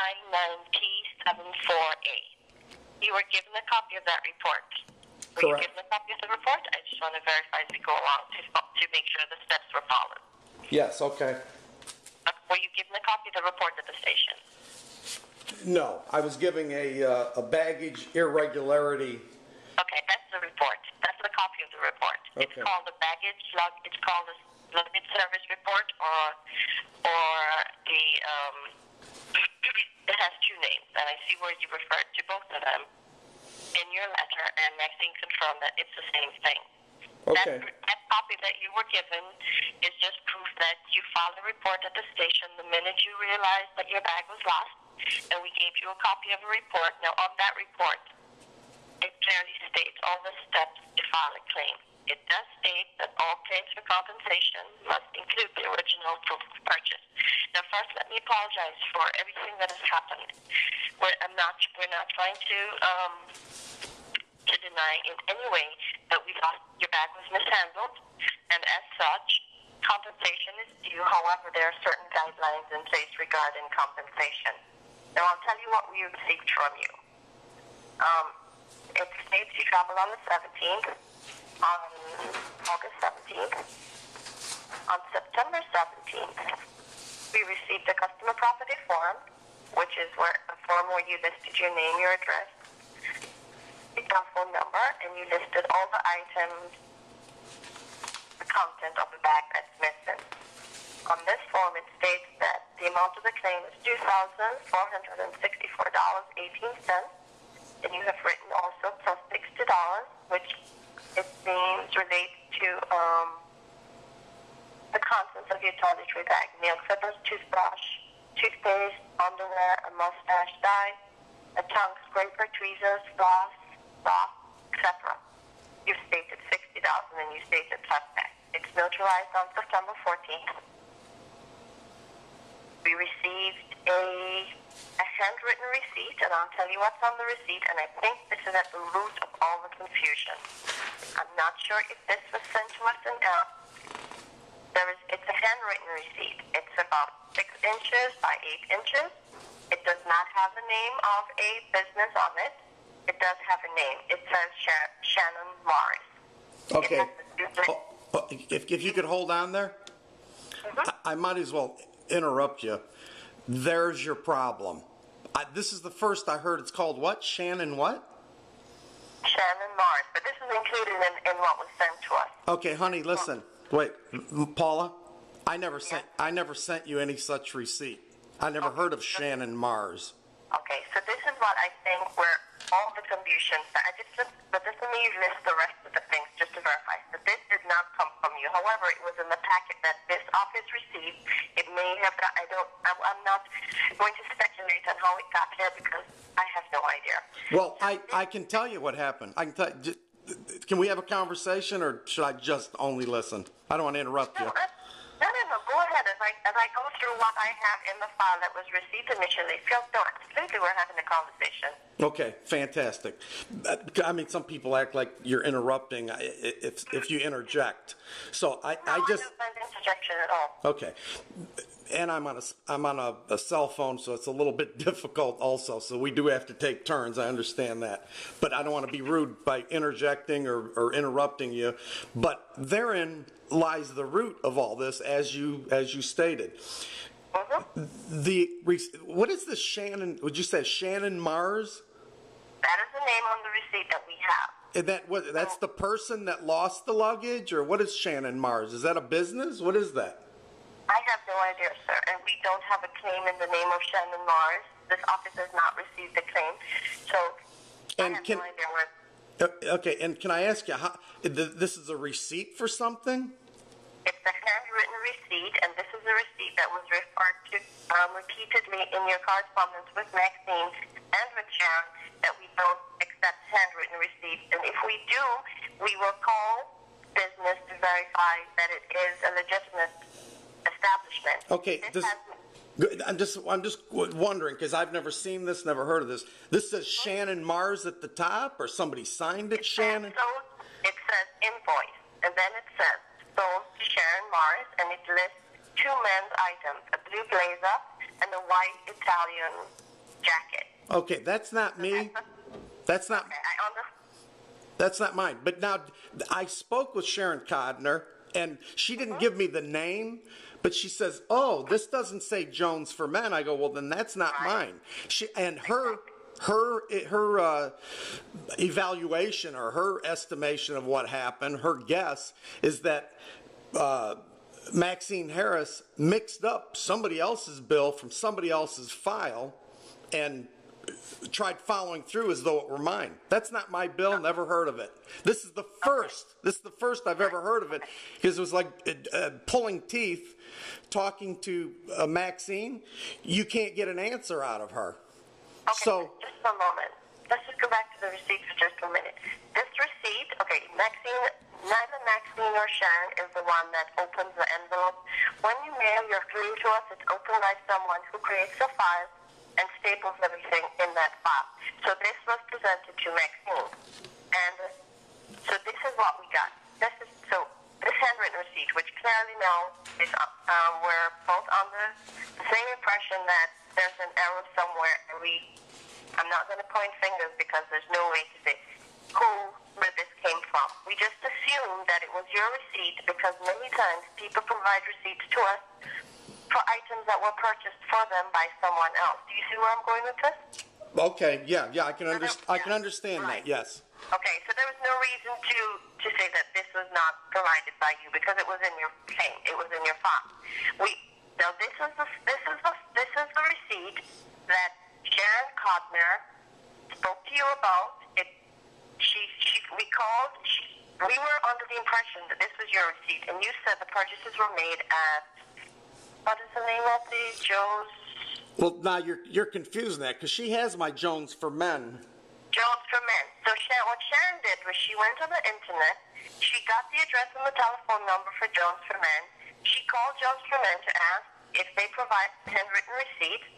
I9P74A. You were given a copy of that report. Were you given a copy of the report? I just want to verify as we go along to make sure the steps were followed. Yes, okay. Were you given a copy of the report at the station? No, I was giving a baggage irregularity. Okay, that's the report. That's the copy of the report. Okay. It's called a baggage log. It's called a luggage service report, or the it has two names, and I see where you referred to both of them in your letter, and Maxine confirmed that it's the same thing. Okay. That copy that you were given is just proof that you filed a report at the station the minute you realized that your bag was lost, and we gave you a copy of a report. Now, on that report, it clearly states all the steps to file a claim. It does state that all claims for compensation must include the original proof of purchase. Now, first, let me apologize for everything that has happened. We're not trying to deny in any way that your bag was mishandled, and as such, compensation is due. However, there are certain guidelines in place regarding compensation. Now, I'll tell you what we received from you. It states you traveled on the 17th, on August 17th. On September 17th, we received a customer property form, which is a form where you listed your name, your address, your telephone number, and you listed all the items, the content of the bag that's missing. On this form, it states that the amount of the claim is $2,464.18, and you have written also plus $60, which it seems relates to the contents of your toiletry bag: nail clippers, toothbrush, toothpaste, underwear, a mustache dye, a tongue scraper, tweezers, floss, etc. You've stated $60 and you stated plus that. It's notarized on September 14th. We received a handwritten receipt, and I'll tell you what's on the receipt, and I think this is at the root of all the confusion. I'm not sure if this was sent to us in it's a handwritten receipt. It's about 6 inches by 8 inches. It does not have the name of a business on it. It does have a name. It says Shannon Mars. Okay. If you could hold on there, I might as well interrupt you. There's your problem. This is the first I heard. It's called what? Shannon what? Shannon Mars. But this is included in what was sent to us. Okay, honey, listen. Wait, Paula, I never sent you any such receipt. I never heard of Shannon Mars. Okay, so this is what I think where all the confusion. But just let me list the rest of the things just to verify. So this did not come from you. However, it was in the packet that this office received. It may have got. I'm not going to speculate on how it got here because I have no idea. Well, I can tell you what happened. I can tell. Can we have a conversation, or should I just only listen? I don't want to interrupt you. No. Go ahead. As I go through what I have in the file that was received initially, absolutely, we're having a conversation. Okay, fantastic. I mean, some people act like you're interrupting if you interject. So I just. No, I don't find interjection at all. Okay. And I'm on a cell phone, so it's a little bit difficult also. So we do have to take turns. I understand that, but I don't want to be rude by interjecting or interrupting you. But therein lies the root of all this, as you stated. What is this Shannon? Would you say Shannon Mars? That is the name on the receipt that we have. And that's the person that lost the luggage, or what is Shannon Mars? Is that a business? What is that? I have no idea, sir, and we don't have a claim in the name of Shannon Mars. This office has not received a claim, so I have no idea where. Okay, and can I ask you, this is a receipt for something? It's a handwritten receipt, and this is a receipt that was referred to repeatedly in your correspondence with Maxine and with Sharon, that we don't accept handwritten receipts, and if we do, we will call business to verify that it is a legitimate establishment. Okay, I'm just wondering, because I've never seen this, never heard of this. This says Shannon Mars at the top, or somebody signed it, Shannon? It says invoice, and then it says sold to Sharon Mars, and it lists 2 men's items: a blue blazer and a white Italian jacket. Okay, that's not me. That's not. Okay, That's not mine. But now, I spoke with Sharon Codner, and she didn't give me the name, but she says, "Oh, this doesn't say Jones for Men." I go, "Well, then that's not mine." Her evaluation or her estimation of what happened, her guess is that Maxine Harris mixed up somebody else's bill from somebody else's file and tried following through as though it were mine. That's not my bill. Never heard of it. This is the first. This is the first I've ever heard of it, because it was like pulling teeth, talking to Maxine. You can't get an answer out of her. Okay, So just a moment. Let's just go back to the receipt for just a minute. This receipt, okay, Maxine, neither Maxine nor Sharon is the one that opens the envelope. When you mail your claim to us, it's opened by someone who creates a file and staples everything in that file. So this was presented to Maxine. And so this is what we got. This handwritten receipt, which clearly now is, we're both under the same impression that there's an error somewhere, and I'm not going to point fingers because there's no way to say where this came from. We just assumed that it was your receipt because many times people provide receipts to us for items that were purchased for them by someone else. Do you see where I'm going with this? okay, yeah, I can understand that. Yes. Okay, so there was no reason to say that this was not provided by you because it was in your claim. It was in your file. This is the receipt that Sharon Codner spoke to you about. We were under the impression that this was your receipt, and you said the purchases were made at, what is the name of the Jones? Well, now you're confusing that because she has my Jones for Men. Jones for Men. So what Sharon did was she went on the internet, she got the address and the telephone number for Jones for Men. She called Jones for Men to ask if they provide handwritten receipts.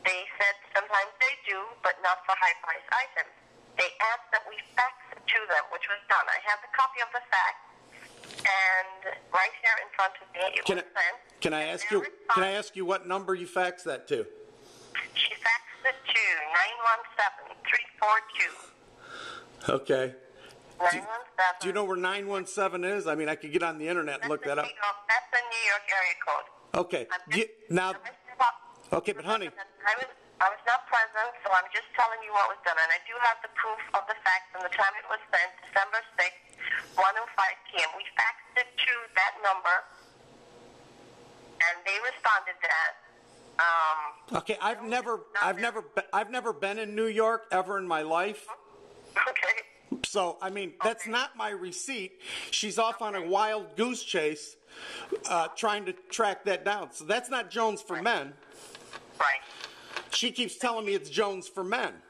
They said sometimes they do, but not for high-priced items. They asked that we fax it to them, which was done. I have the copy of the fax, and right here in front of me, it was sent. Can I ask you what number you faxed that to? She faxed it to 917-342. Okay. 917. Do you know where 917 is? I mean, I could get on the internet and look that up. That's the New York area code. Okay. Okay, but honey. I was not present, so I'm just telling you what was done. And I do have the proof of the fax and the time it was sent, December 6th, 1:05 p.m. We faxed it to that number, and they responded to that. Okay, I've never been in New York ever in my life. Okay. So, I mean, that's not my receipt. She's off on a wild goose chase trying to track that down. So that's not Jones for Men. Right. She keeps telling me it's Jones for Men.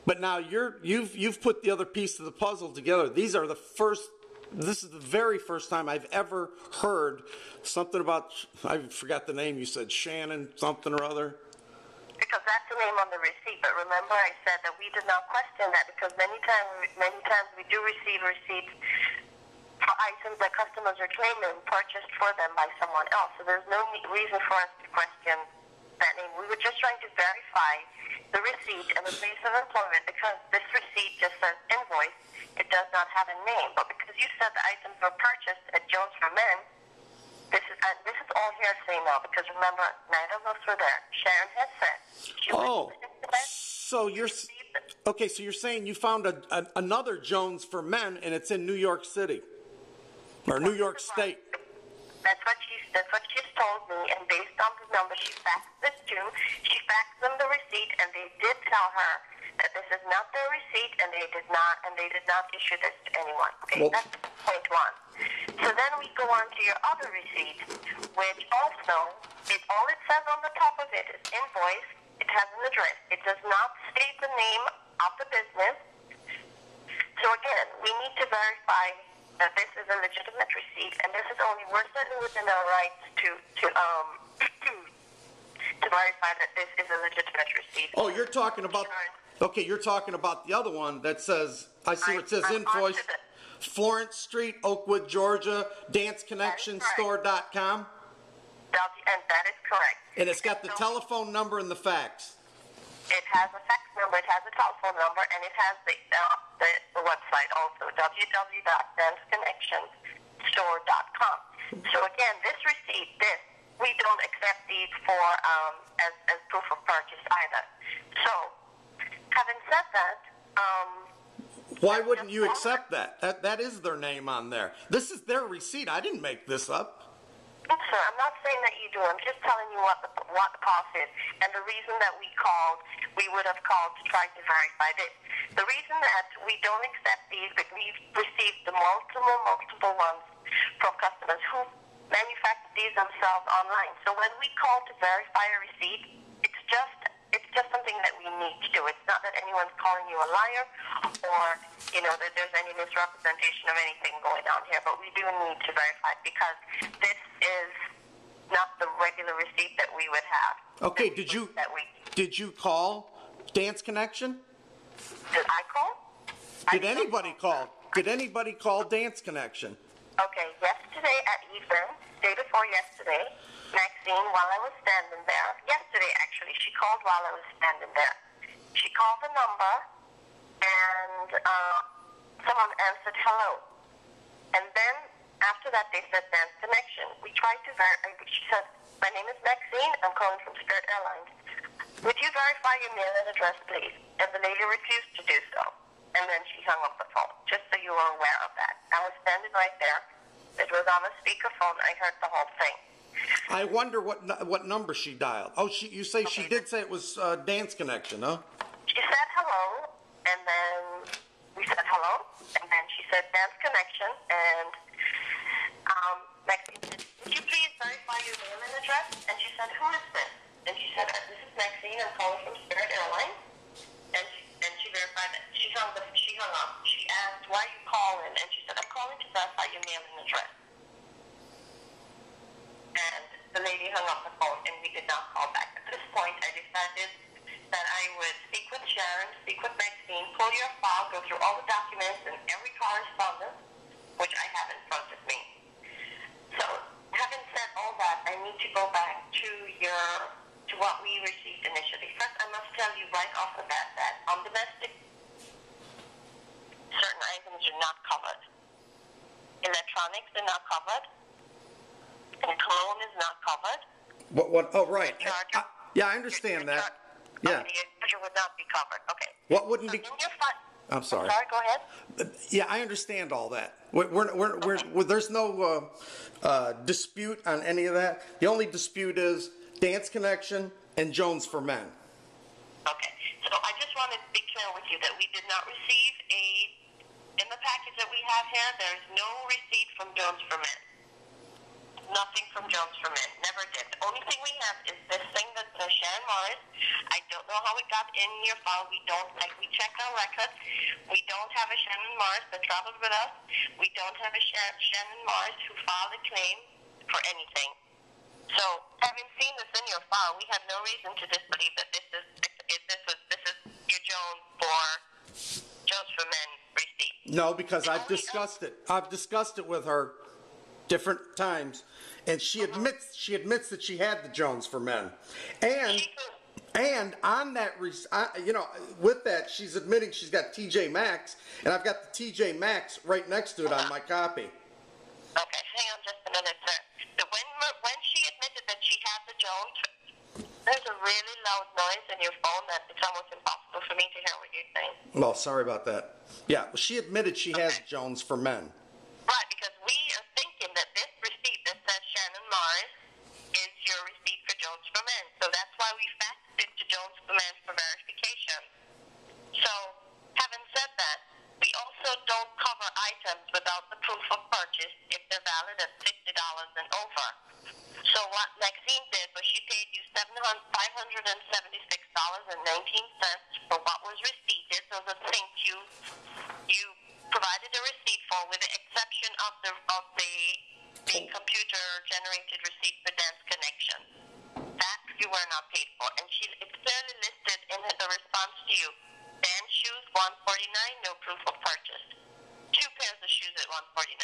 But now you've put the other piece of the puzzle together. This is the very first time I've ever heard something about, I forgot the name you said, Shannon something or other. Because that's the name on the receipt. But remember I said that we did not question that because many times we do receive receipts for items that customers are claiming purchased for them by someone else. So there's no reason for us to question that name. We were just trying to verify the receipt and the place of employment because this receipt just says invoice. It does not have a name. But because you said the items were purchased at Jones for Men, this is all hearsay now because remember, neither of us were there. Sharon had said. So you're saying you found another Jones for Men and it's in New York City or New York State. That's what she's told me, and based on the number she faxed it to, she faxed them the receipt, and they did tell her that this is not their receipt, and they did not issue this to anyone. Okay, that's point one. So then we go on to your other receipt, which also all it says on the top of it is invoice. It has an address. It does not state the name of the business. So again, we need to verify that this is a legitimate receipt, and this is only we're certainly within our rights to verify that this is a legitimate receipt. Oh, you're talking about the other one that says where it says invoice, Florence Street, Oakwood, Georgia, danceconnectionstore.com. And that is correct. And it's got the telephone number and the fax. It has a fax number, it has a telephone number, and it has the website also, www.danceconnectionstore.com. So again, this receipt, we don't accept these for as proof of purchase either. So, having said that, why wouldn't you accept that? That is their name on there. This is their receipt. I didn't make this up. Sir, I'm not saying that you do. I'm just telling you what the cost is. And the reason that we would have called to try to verify this. The reason that we don't accept these, but we've received the multiple ones from customers who manufacture these themselves online. So when we call to verify a receipt, it's just something that we need to do. It's not that anyone's calling you a liar or, that there's any misrepresentation of anything going on here, but we do need to verify because this is not the regular receipt that we would have. Okay, did you call Dance Connection? Did I call? Did anybody call? Did anybody call Dance Connection? Okay, yesterday at evening, day before yesterday, Maxine, while I was standing there, yesterday actually, she called while I was standing there. She called the number, and someone answered hello. And then, after that, they said Dance Connection. We tried to verify, she said, my name is Maxine, I'm calling from Spirit Airlines. Would you verify your mailing address, please? And the lady refused to do so. And then she hung up the phone, just so you were aware of that. I was standing right there. It was on a speakerphone. I heard the whole thing. I wonder what number she dialed. Oh, you say she did say it was Dance Connection, huh? She said hello, and then we said hello, and then she said Dance Connection, and Maxine said, would you please verify your mailing address? And she said, who is this? And she said, this is Maxine, I'm calling from Spirit Airlines. And she verified that. She hung up. She asked, why are you calling? And she said, I'm calling to verify your mailing address. And the lady hung up the phone, and we did not call back. At this point, I decided that I would speak with Sharon, speak with Maxine, pull your file, go through all the documents and every correspondence, which I have in front of me. So, having said all that, I need to go back to what we received initially. First, I must tell you right off the bat that on domestic, certain items are not covered. Electronics are not covered. And cologne is not covered. What? Oh, right. Charger, I understand that. Yeah. Okay, your charger would not be covered. Okay. What wouldn't So be? I'm sorry. Go ahead. Yeah, I understand all that. There's no dispute on any of that. The only dispute is Dance Connection and Jones for Men. Okay. So I just wanted to be clear with you that we did not receive in the package that we have here, there's no receipt from Jones for Men. Nothing from Jones for Men. Never did. The only thing we have is this thing that says Sharon Morris. I don't know how it got in your file. We checked our records. We don't have a Shannon Morris that traveled with us. We don't have a Shannon Morris who filed a claim for anything. So, having seen this in your file, we have no reason to disbelieve that this is your Jones for Men receipt. No, because I've discussed it. I've discussed it with her different times, and she admits that she had the Jones for Men, and on that, with that, she's admitting she's got TJ Maxx, and I've got the TJ Maxx right next to it on my copy. Okay, hang on just a minute, sir. When she admitted that she had the Jones, there's a really loud noise in your phone that it's almost impossible for me to hear what you're saying. Well, sorry about that. Yeah, she admitted she has Jones for Men. Right, because we are thinking that this receipt that says Shannon Morris is your receipt for Jones for Men. So that's why we faxed it to Jones for Men for verification. So, having said that, we also don't cover items without the proof of purchase if they're valid at $50 and over. So what Maxine did was she paid you $576.19 for what was receipted, so the things you provided a receipt for, with the exception of the computer-generated receipt for Dance Connection. That you were not paid for, and it's clearly listed in the response to you. Dance shoes, $149, no proof of purchase. 2 pairs of shoes at $149.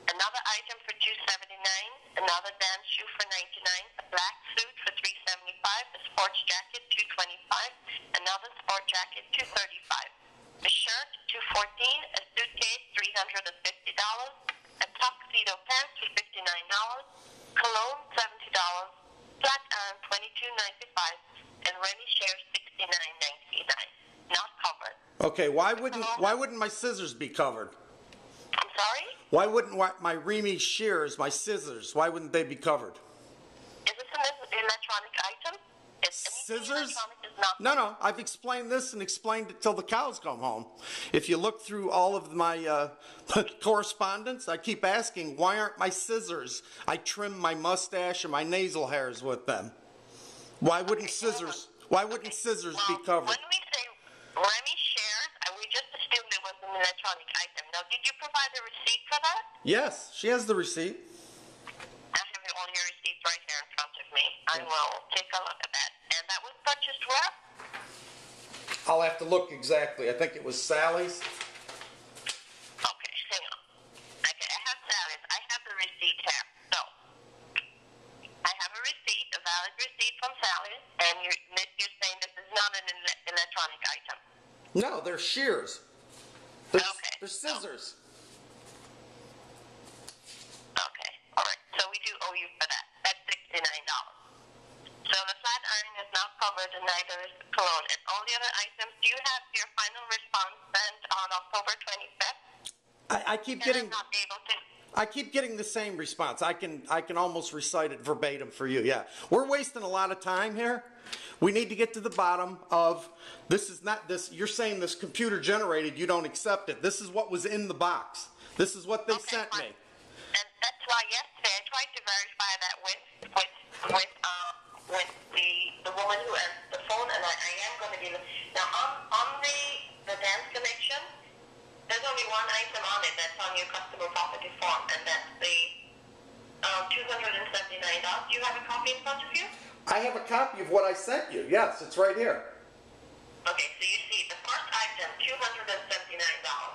Another item for $279, another dance shoe for $99, a black suit for $375, a sports jacket $225, sport jacket, $235. A shirt, $214. A suitcase, $350. A tuxedo pants for $59. Cologne, $70. Flat iron, $22.95. And Remy shares, $69.99. Not covered. Okay, why wouldn't my scissors be covered? I'm sorry? Why wouldn't my Remy shears, my scissors, why wouldn't they be covered? Is this an electronic item? Scissors? Electronic is not No, I've explained this and explained it till the cows come home. If you look through all of my correspondence, I keep asking, why aren't my scissors? I trim my mustache and my nasal hairs with them. Why wouldn't scissors be covered? When we say Remy shares, we just assumed it was an electronic item. Now, did you provide a receipt for that? Yes, she has the receipt. I have all your receipts right here in front of me. I will take a look at that. And that was purchased where? I'll have to look exactly. I think it was Sally's. Okay, hang on. Okay, I have Sally's. I have the receipt here. So, I have a receipt, a valid receipt from Sally's, and you're saying this is not an electronic item. No, they're shears. They're scissors. Okay, all right. So we do owe you for that. That's $69. So the flat iron is not covered, and neither is the cologne. And all the other items, do you have your final response sent on October 25th? I keep getting. I'm not able to. I keep getting the same response. I can almost recite it verbatim for you. Yeah, we're wasting a lot of time here. We need to get to the bottom of this. Is not this. You're saying this computer generated. You don't accept it. This is what was in the box. This is what they sent me. And that's why yesterday I tried to verify that with the woman who answered the phone, and I am going to be now on the dance connection. There's only one item on it that's on your customer property form, and that's the $279. Do you have a copy in front of you? I have a copy of what I sent you. Yes, it's right here. Okay, so you see the first item, $279.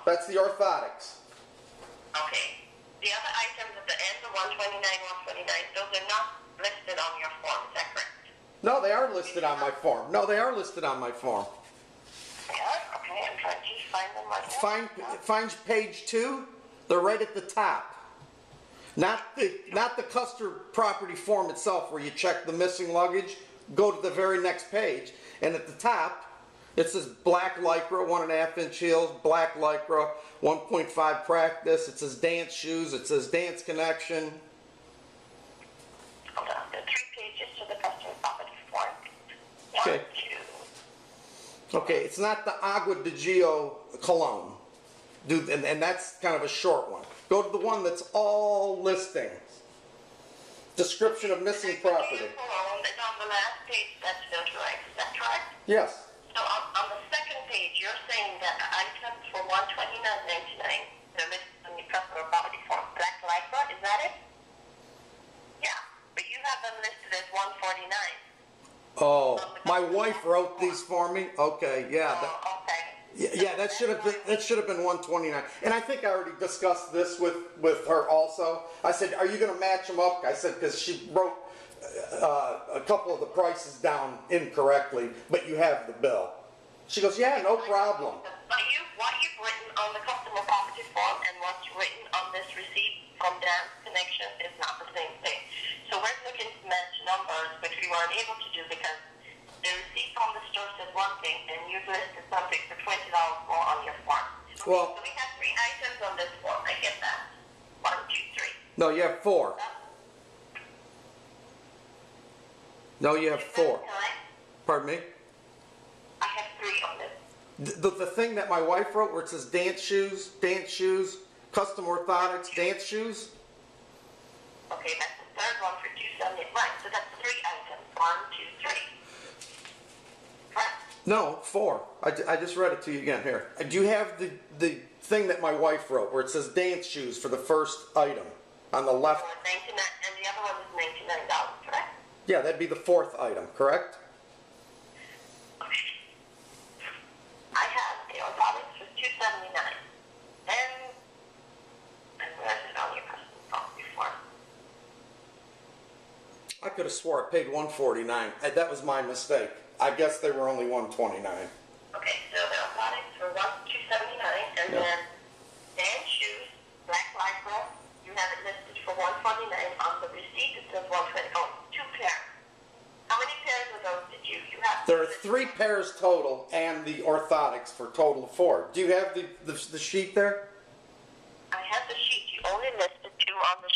That's the orthotics. Okay. The other items at the end, the 129, 129, those are not listed on your form. Is that correct? No, they are listed on my form. No, they are listed on my form. Yeah, okay, I'm trying to find them right now. Find page 2. They're right at the top. Not the customer property form itself where you check the missing luggage. Go to the very next page, and at the top it says black lycra, 1.5 inch heels, black lycra, 1.5 practice. It says dance shoes. It says dance connection. Hold on, there are 3 pages to the customer property form. Okay. 1, 2. Okay, it's not the Agua de Gio cologne. And that's kind of a short one. Go to the one that's all listings. Description of missing property. Cologne is on the last page. That's still correct. Is that correct? Yes. So on the second page, you're saying that the items for $129.99, they're listed on your customer property form. Black lycra, is that it? Yeah, but you have them listed as $149. Oh, my wife wrote these for me. Okay, yeah. Okay. Yeah, that should have been 129. And I think I already discussed this with her also. I said, "Are you going to match them up?" I said, because she wrote a couple of the prices down incorrectly, but you have the bill. She goes, "Yeah, no problem." What you've written on the customer property form and what's written on this receipt from Dance Connection is not the same thing. So we're looking to match numbers, which we weren't able to do because the receipt from the store said one thing, and you've listed something for $20 more on your form. Well, so we have 3 items on this form. I get that. 1, 2, 3. No, you have 4. No, you have 4. Pardon me? I have 3 on this. The thing that my wife wrote where it says dance shoes, custom orthotics, dance shoes. Okay, that's the third one for $270. Right, so that's 3 items. 1, 2, 3. No, 4. I just read it to you again here. Do you have the thing that my wife wrote where it says dance shoes for the first item on the left? $99, and the other one is $99, correct? Yeah, that'd be the 4th item, correct? Okay. I have the orthotics for $279. And where is it on your customer property form? I could have swore I paid $149. That was my mistake. I guess they were only $129. Okay, Okay, so the orthotics were $279, and then Dan shoes, black lycra, you have it listed for $149 on the receipt. It says $120. Oh, 2 pairs. How many pairs of those did you have? There are 3 pairs total, and the orthotics for total of 4. Do you have the sheet there? I have the sheet. You only listed 2 on the sheet.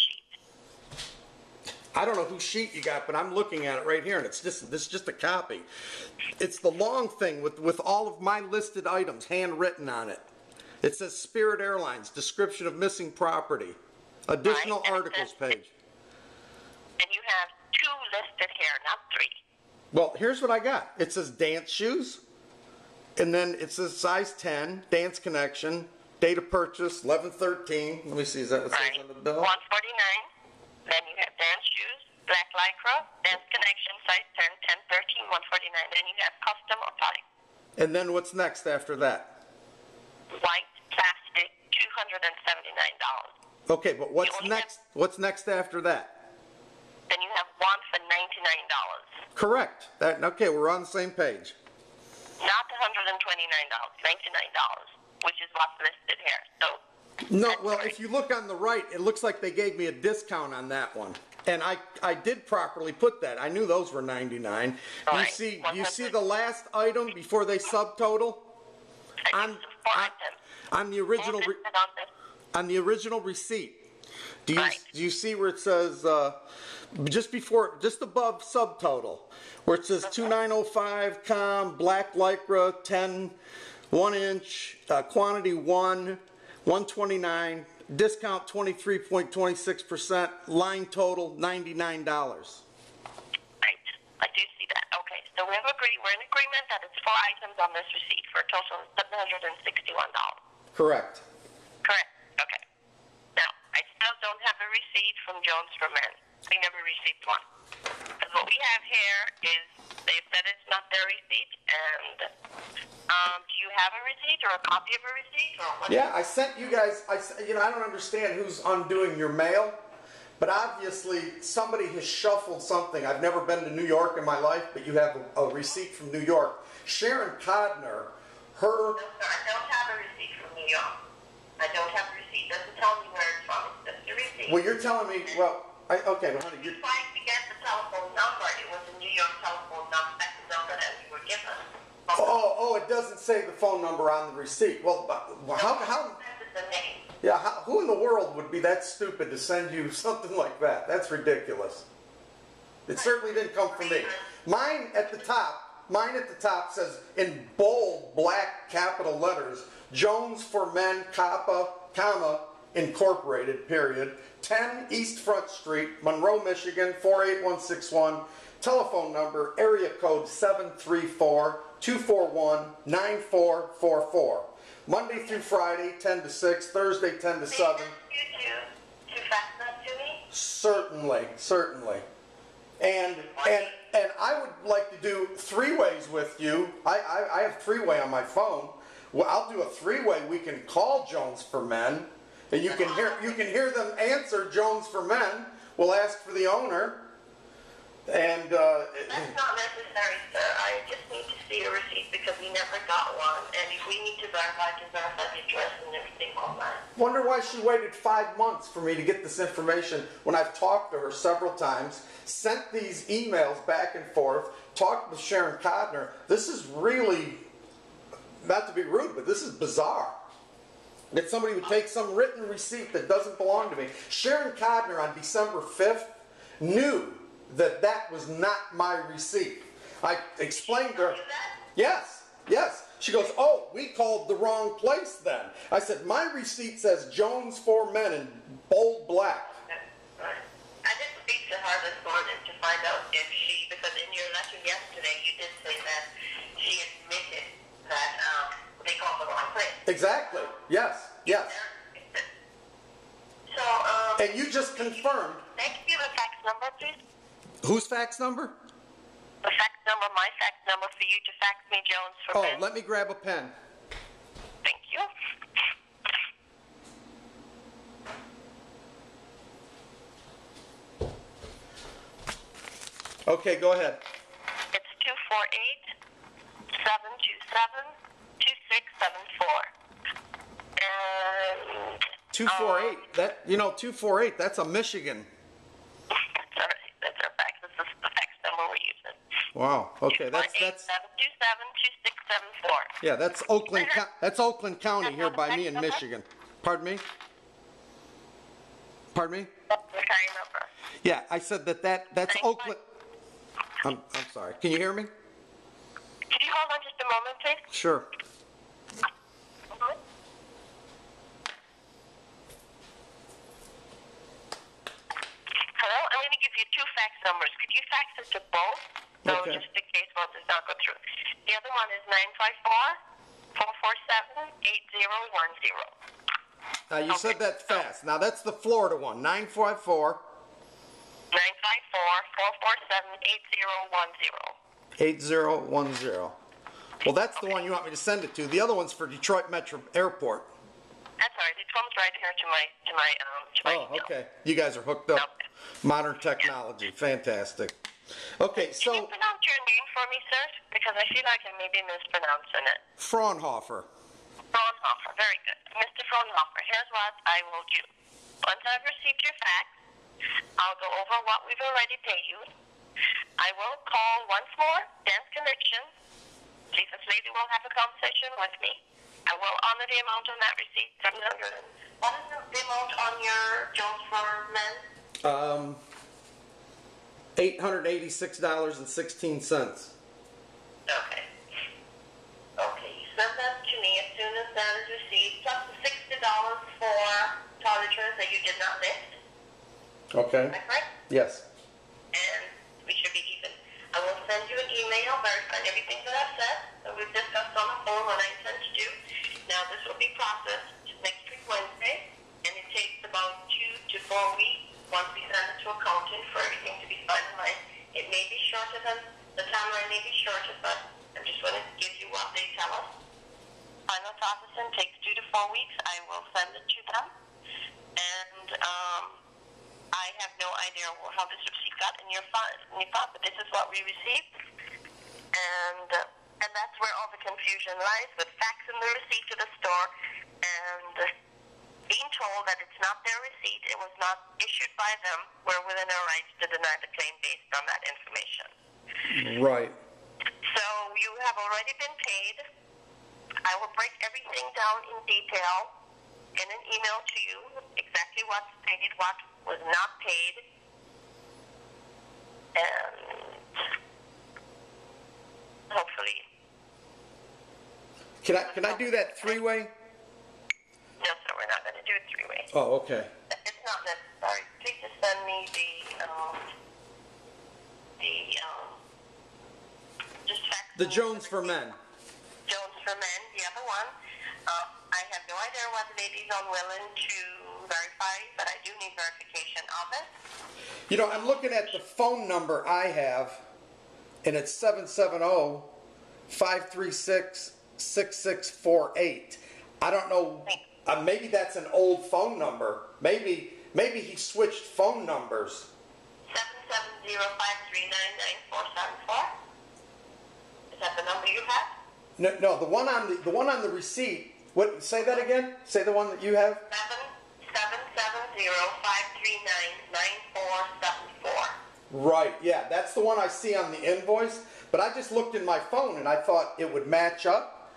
I don't know whose sheet you got, but I'm looking at it right here, and this is just a copy. It's the long thing with all of my listed items handwritten on it. It says Spirit Airlines, description of missing property, additional articles page. And you have 2 listed here, not 3. Well, here's what I got. It says dance shoes, and then it says size 10, dance connection, date of purchase, 11/13. Let me see, is that what it says on the bill? $149. Then you have dance shoes, black lycra, dance connection, size 10, 10/13, $149. Then you have custom orthotic. And then what's next after that? White plastic, $279. Okay, but what's next? What's next after that? Then you have one for $99. Correct. Okay, we're on the same page. Not the $129, $99, which is what's listed here. So. No, well, if you look on the right, it looks like they gave me a discount on that one. And I did properly put that. I knew those were $99. Right. You see the last item before they subtotal? On the original receipt. Do you see where it says just above subtotal, where it says 2905 com, black lycra, 10, 1 inch, quantity 1, 129, discount 23.26%, line total $99. Right, I do see that. Okay, so we're in agreement that it's 4 items on this receipt for a total of $761. Correct. Correct. Okay. Now, I still don't have a receipt from Jones for Men. We never received one. Because what we have here is they said it's not their receipt, and do you have a receipt or a copy of a receipt? Or what? Yeah, I sent you guys. I don't understand who's undoing your mail, but obviously somebody has shuffled something. I've never been to New York in my life, but you have a receipt from New York. Sharon Codner, No, sir, I don't have a receipt from New York. I don't have a receipt. It doesn't tell me where it's from. It's just a receipt. Well, you're telling me. Well, okay, but honey, You're trying to get the telephone number. It was a New York telephone number. That's the number that we were given. Oh, it doesn't say the phone number on the receipt. Well, how? The name. Yeah, who in the world would be that stupid to send you something like that? That's ridiculous. It certainly didn't come from me. Mine at the top says in bold black capital letters, Jones for Men, comma, Incorporated, period, 10 East Front Street, Monroe, Michigan, 48161. Telephone number, area code 734-241-9444. Monday through Friday, 10 to 6, Thursday, 10 to 7. To fax that to me? Certainly. And I would like to do 3-ways with you. I have 3-way on my phone. Well, I'll do a 3-way. We can call Jones for Men, and you can hear them answer Jones for Men. We'll ask for the owner. And that's not necessary, sir. I just need to see a receipt because we never got one, and if we need to verify the address and everything on that. Wonder why she waited 5 months for me to get this information when I've talked to her several times, sent these emails back and forth, talked with Sharon Codner. This is really, not to be rude, but this is bizarre. That somebody would take some written receipt that doesn't belong to me. Sharon Codner on December 5th knew that was not my receipt. I explained to her. Yes. She goes, oh, we called the wrong place then. I said, my receipt says Jones for Men in bold black. Right. I did speak to her this morning to find out if she, because in your letter yesterday you did say that she admitted that they called the wrong place. Exactly. Yes. So, and you just confirmed. Can you give a fax number, please? Whose fax number? The fax number, my fax number for you to fax me, Jones for Men. Let me grab a pen. Thank you. Okay, go ahead. It's 248-727-0666. And 248. That 248. That's a Michigan. that's all right. That's our fax. This is the fax number we're using. Wow. Okay. That's 727-2674. yeah. That's Oakland. That's Oakland County here by me in Michigan. Pardon me. Pardon me. That's the carrier number. Yeah, I said that's Oakland. I'm sorry. Can you hear me? Could you hold on just a moment, please? Sure. Hello? I'm going to give you two fax numbers. Could you fax it to both? So Okay. just in case one does not go through. The other one is 954-447-8010. You said that fast. Now that's the Florida one. 954 954-447-8010. 8010. Well, that's the one you want me to send it to. The other one's for Detroit Metro Airport. That's all right. It comes right here to my Oh, email. okay. You guys are hooked up. Okay. Modern technology. Fantastic. Okay, Can so you pronounce your name for me, sir? Because I feel like I may be mispronouncing it. Fraunhofer. Fraunhofer. Very good. Mr. Fraunhofer, here's what I will do. Once I've received your fax, I'll go over what we've already paid you. I will call once more, Dance Connection. See if this lady will have a conversation with me. I will honor the amount on that receipt, 700. What is the amount on your Jones for Men? $886.16. Okay. Okay, you send that to me as soon as that is received, plus the $60 for toiletries that you did not list. Okay. Is that correct? Yes. And we should be even. I will send you an email verifying everything that I've said that we've discussed on the phone, what I intend to do. Now, this will be processed next week, Wednesday, and it takes about 2 to 4 weeks once we send it to accounting for everything to be finalized. It may be shorter than, the timeline may be shorter, but I'm just going to give you what they tell us. Final processing takes 2 to 4 weeks. I will send it to them. And I have no idea how this receipt got in your file, but this is what we received. And that's where all the confusion lies, with faxing the receipt to the store and being told that it's not their receipt, it was not issued by them. We're within our rights to deny the claim based on that information. Right. So you have already been paid. I will break everything down in detail in an email to you, exactly what's paid, what was not paid, and hopefully. Can I do that three-way? No, sir, we're not going to do it three-way. Oh, okay. It's not necessary. Please just send me just fax The Jones for Men. Jones for Men, the other one. I have no idea what the lady's unwilling to verify, but I do need verification of it. You know, I'm looking at the phone number I have, and it's 770-536-6648. I don't know. Maybe that's an old phone number. Maybe he switched phone numbers. 770-539-9474. Is that the number you have? No, the one on the receipt. What? Say that again. Say the one that you have. 770-539-9474. Right. Yeah, that's the one I see on the invoice. But I just looked in my phone and I thought it would match up,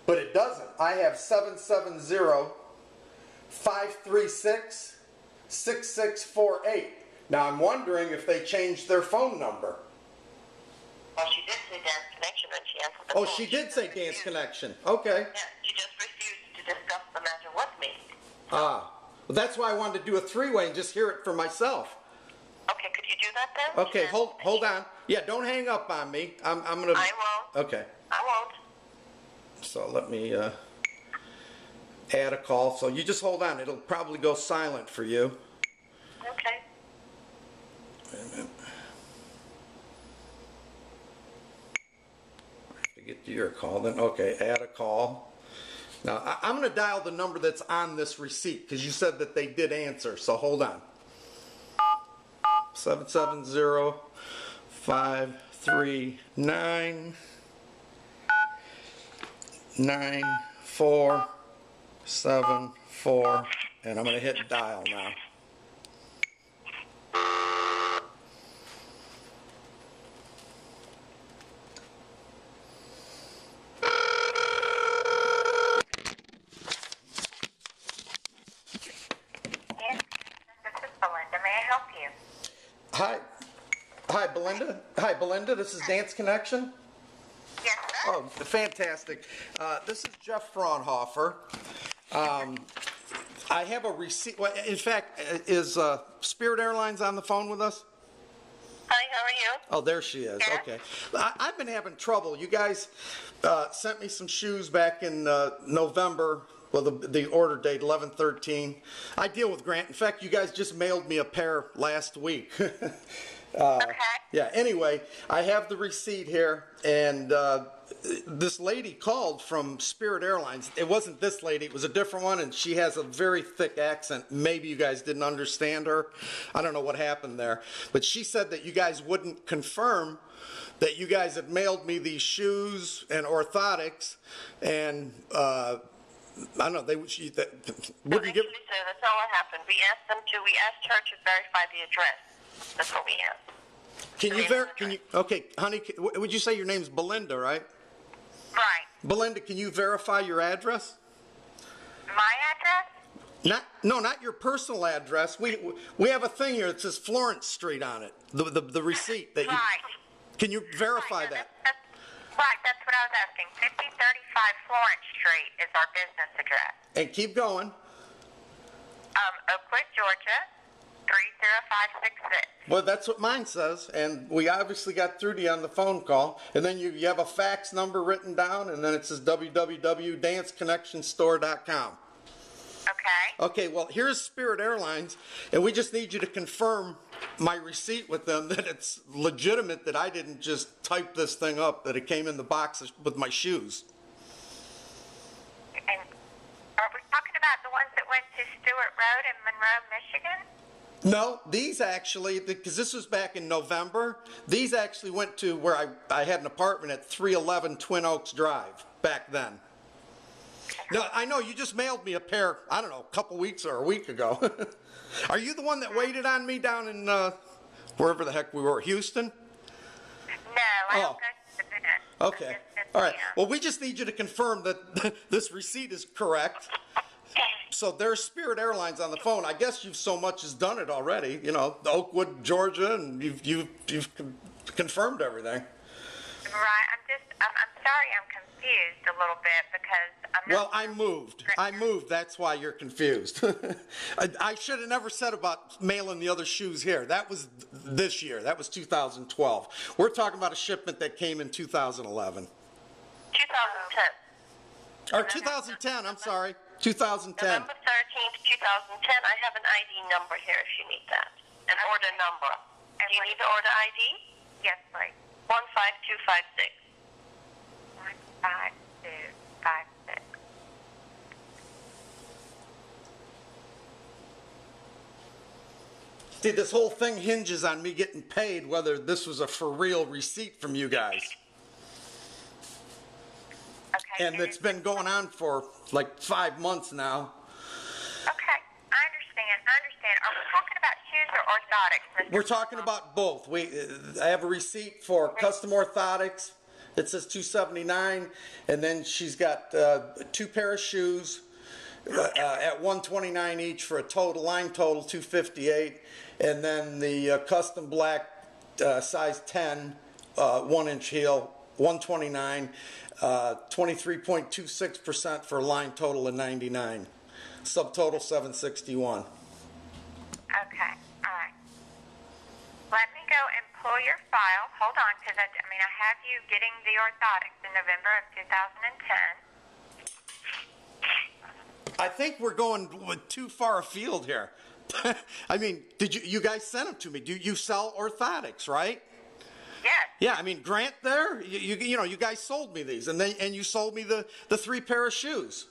but it doesn't. I have 770-536-6648. Now I'm wondering if they changed their phone number. Well, she did say Dance Connection when she answered the Oh, phone. she did say Dance Connection. Okay. Yeah, she just refused to discuss the matter with me. Well, that's why I wanted to do a three-way and just hear it for myself. Okay, could you do that then? Okay, hold on. Yeah, don't hang up on me. I'm gonna. I won't. Okay. I won't. So let me add a call. So you just hold on. It'll probably go silent for you. Okay. Wait a minute. I have to get to your call then. Okay, add a call. Now I'm going to dial the number that's on this receipt because you said that they did answer. So hold on. 770-539. 9474, and I'm going to hit dial now. Yes, this is Belinda. May I help you? Hi, Belinda. Hi, Belinda. This is Dance Connection. Yes, sir. Oh, fantastic. This is Jeff Fraunhofer. I have a receipt. Well, in fact, is Spirit Airlines on the phone with us? Hi, how are you? Oh, there she is. Yeah. Okay. I've been having trouble. You guys sent me some shoes back in November. Well, the order date, 11/13. I deal with Grant. In fact, you guys just mailed me a pair last week. Okay. Yeah, anyway, I have the receipt here, and this lady called from Spirit Airlines. It wasn't this lady, it was a different one, and she has a very thick accent. Maybe you guys didn't understand her. I don't know what happened there. But she said that you guys wouldn't confirm that you guys had mailed me these shoes and orthotics, and I don't know, wouldn't give... Actually, sir, that's not what happened. We asked her to verify the address. That's what we asked. Okay, honey, would you say your name's Belinda, right? Right. Belinda, can you verify your address? My address? Not your personal address. We have a thing here that says Florence Street on it. The receipt that you. Right. Can you verify that? Right, that's what I was asking. 5035 Florence Street is our business address. And keep going. Oakwood, Georgia, 30566. Well, that's what mine says, and we obviously got through to you on the phone call. And then you have a fax number written down, and then it says www.danceconnectionstore.com. Okay. Okay, well, here's Spirit Airlines, and we just need you to confirm my receipt with them that it's legitimate, that I didn't just type this thing up, that it came in the box with my shoes. And are we talking about the ones that went to Stewart Road in Monroe, Michigan? No, these actually, because this was back in November, these actually went to where I had an apartment at 311 Twin Oaks Drive back then. No, I know, you just mailed me a pair, I don't know, a couple weeks or a week ago. Are you the one that waited on me down in wherever the heck we were, Houston? No, I don't go to the business. Okay, all right. Well, we just need you to confirm that this receipt is correct. So there's Spirit Airlines on the phone. I guess you've so much as done it already. You know, Oakwood, Georgia, and you've confirmed everything. Right. I'm sorry. I'm confused a little bit because I'm not. Well, I moved. That's why you're confused. I should have never said about mailing the other shoes here. That was this year. That was 2012. We're talking about a shipment that came in 2011. 2010. Or 2010. I'm sorry. 2010. November 13th, 2010. I have an ID number here if you need that. An order number. Do you need the order ID? Yes, please. 15256. 15256. See, this whole thing hinges on me getting paid, whether this was a for real receipt from you guys. Okay. And it's been going on for like 5 months now. Okay, I understand. Are we talking about shoes or orthotics, Mr. We're talking about both. I have a receipt for custom orthotics. It says $279, and then she's got 2 pair of shoes at $129 each for a line total $258, and then the custom black size 10 1-inch heel $129. 23.26% for a line total of $99. Subtotal $761. Okay, all right. Let me go and pull your file. Hold on, because I have you getting the orthotics in November of 2010. I think we're going too far afield here. I mean, you guys sent them to me? Do you sell orthotics, right? Yes. Yeah, I mean, Grant there, you guys sold me these, and you sold me the 3 pair of shoes.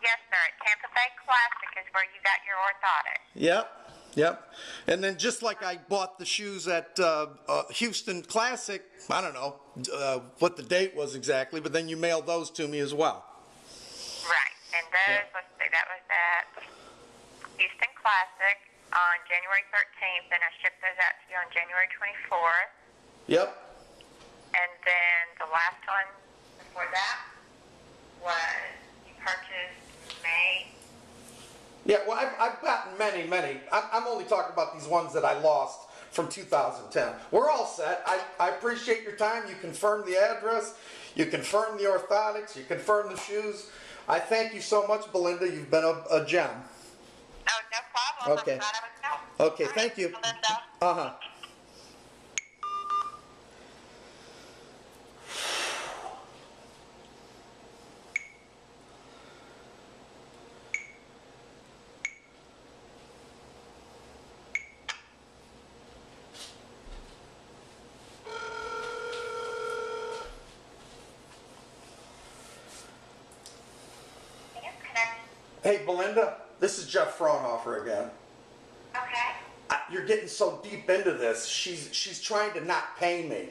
Yes, sir. Tampa Bay Classic is where you got your orthotics. Yep. Yep. And then just like I bought the shoes at Houston Classic, I don't know what the date was exactly, but then you mailed those to me as well. Right. And those, let's see, that was at Houston Classic on January 13th, and I shipped those out to you on January 24th. Yep. And then the last one before that was you purchased May. Yeah, well, I've gotten many. I'm only talking about these ones that I lost from 2010. We're all set. I appreciate your time. You confirmed the address. You confirmed the orthotics. You confirmed the shoes. I thank you so much, Belinda. You've been a gem. Oh, no problem. Okay. I'm glad I was helpful. Okay, thank you. Belinda. Uh-huh. Hey, Belinda, this is Jeff Fraunhofer again. Okay. You're getting so deep into this. She's trying to not pay me.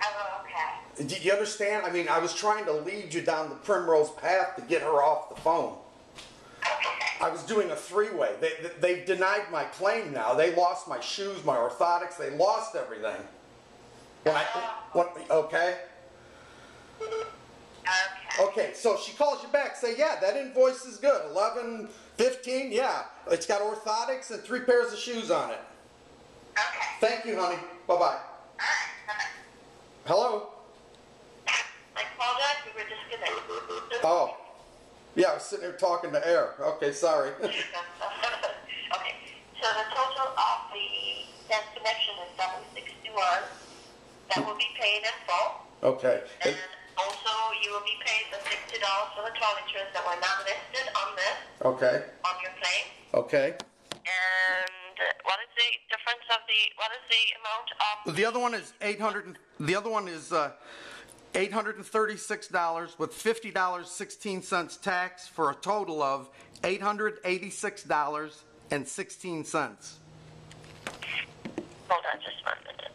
Oh, okay. Do you understand? I mean, I was trying to lead you down the primrose path to get her off the phone. Okay. I was doing a three-way. They've denied my claim now. They lost my shoes, my orthotics. They lost everything. Okay? Okay, so she calls you back, say, yeah, that invoice is good. 11.15, yeah. It's got orthotics and 3 pairs of shoes on it. Okay. Thank you, honey. Bye-bye. All right. Bye-bye. Hello? I called up. We were disconnected. Oh. Yeah, I was sitting here talking to air. Okay, sorry. Okay. So the total of the dance connection is $761. That will be paid in full. Okay. And also, you will be paid the $60 for the toilet chairs that were not listed on this. Okay. On your claim. Okay. And what is the difference of what is the amount of? The other one is $836 with $50.16 tax for a total of $886.16. Hold on just 1 minute.